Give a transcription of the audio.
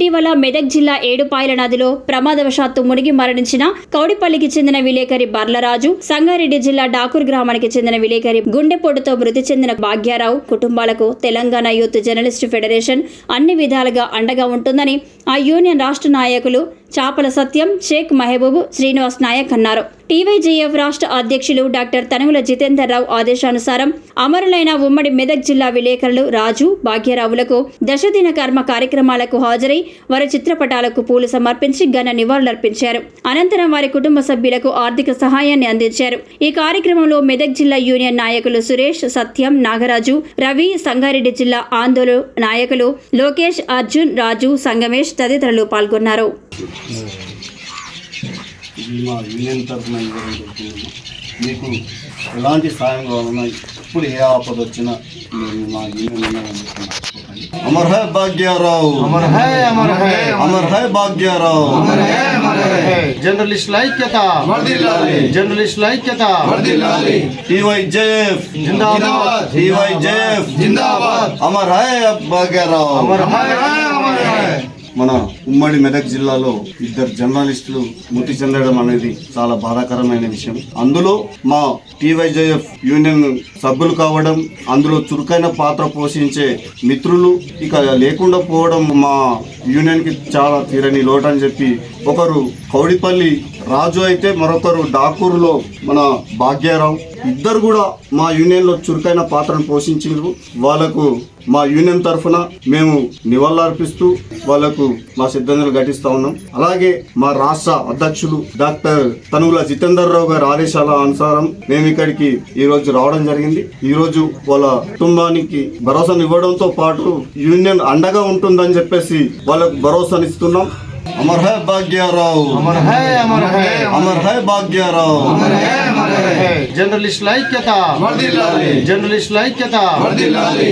ఇటీవల మెదక్ జిల్లా ఏడుపాయల నదిలో ప్రమాదవశాత్తు మునిగి మరణించిన కౌడిపల్లికి చెందిన విలేకరి బర్లరాజు, సంగారెడ్డి జిల్లా డాకూర్ గ్రామానికి చెందిన విలేకరి గుండెపోటుతో మృతి చెందిన భాగ్యారావు కుటుంబాలకు తెలంగాణ యూత్ జర్నలిస్టు ఫెడరేషన్ అన్ని విధాలుగా అండగా ఉంటుందని ఆ యూనియన్ రాష్ట్ర నాయకులు చాపల సత్యం, షేక్ మహబూబ్, శ్రీనివాస్ నాయక్ అన్నారు. టీవైజీఎఫ్ రాష్ట్ర అధ్యక్షులు డాక్టర్ తనుగుల జితేందర్ రావు ఆదేశానుసారం అమరులైన ఉమ్మడి మెదక్ జిల్లా విలేకరులు రాజు, భాగ్యరావులకు దశదిన కర్మ కార్యక్రమాలకు హాజరై వారి చిత్రపటాలకు పూలు సమర్పించి ఘన నివాళులర్పించారు. అనంతరం వారి కుటుంబ సభ్యులకు ఆర్థిక సహాయాన్ని అందించారు. ఈ కార్యక్రమంలో మెదక్ జిల్లా యూనియన్ నాయకులు సురేష్, సత్యం, నాగరాజు, రవి, సంగారెడ్డి జిల్లా ఆందోళన నాయకులు లోకేష్, అర్జున్, రాజు, సంగమేష్ తదితరులు పాల్గొన్నారు. మా యూనియన్ తరఫున మీకు ఎలాంటి సాయం కావాలన్నా ఇప్పుడు ఏ ఆపద వచ్చినా మేము మా యూనియన్ అమర్ హై భాగ్యారావు, అమర్ హై అమర్ హై అమర్ హై భాగ్యారావు, అమర్ హై అమర్ హై. జర్నలిస్టుల ఐక్యత వర్ధిల్లాలి, జర్నలిస్టుల ఐక్యత వర్ధిల్లాలి. టీవైజేఎఫ్ జిందాబాద్, టీవైజేఎఫ్ జిందాబాద్. అమర్ హై భాగ్యారావు, అమర్ హై అమర్ హై. మన ఉమ్మడి మెదక్ జిల్లాలో ఇద్దరు జర్నలిస్టులు మృతి చెందడం అనేది చాలా బాధాకరమైన విషయం. అందులో మా టీవైజేఎఫ్ యూనియన్ సభ్యులు కావడం, అందులో చురుకైన పాత్ర పోషించే మిత్రులు ఇక లేకుండా పోవడం మా యూనియన్కి చాలా తీరని లోటు అని చెప్పి, ఒకరు కౌడిపల్లి రాజు అయితే మరొకరు డాకూరులో మన భాగ్యారావు, ఇద్దరు కూడా మా యూనియన్లో చురుకైన పాత్రను పోషించారు. వాళ్లకు మా యూనియన్ తరఫున మేము నివాళులర్పిస్తూ వాళ్లకు మా శ్రద్ధాంజలి ఘటిస్తా ఉన్నాం. అలాగే మా రాష్ట్ర అధ్యక్షులు డాక్టర్ తనుగుల జితేందర్ రావు గారి ఆదేశాల అనుసారం మేము ఇక్కడికి ఈ రోజు రావడం జరిగింది. ఈ రోజు వాళ్ళ కుటుంబానికి భరోసానివ్వడంతో పాటు యూనియన్ అండగా ఉంటుందని చెప్పేసి వాళ్ళకు భరోసానిస్తున్నాం. అమర్ హై భాగ్యారావు, అమర్ హై అమర్ హై అమర్ హై భాగ్యారావు, అమర్ హై అమర్ హై. జర్నలిస్టుల ఐక్యత వర్ధిల్లాలి, జర్నలిస్టుల ఐక్యత వర్ధిల్లాలి.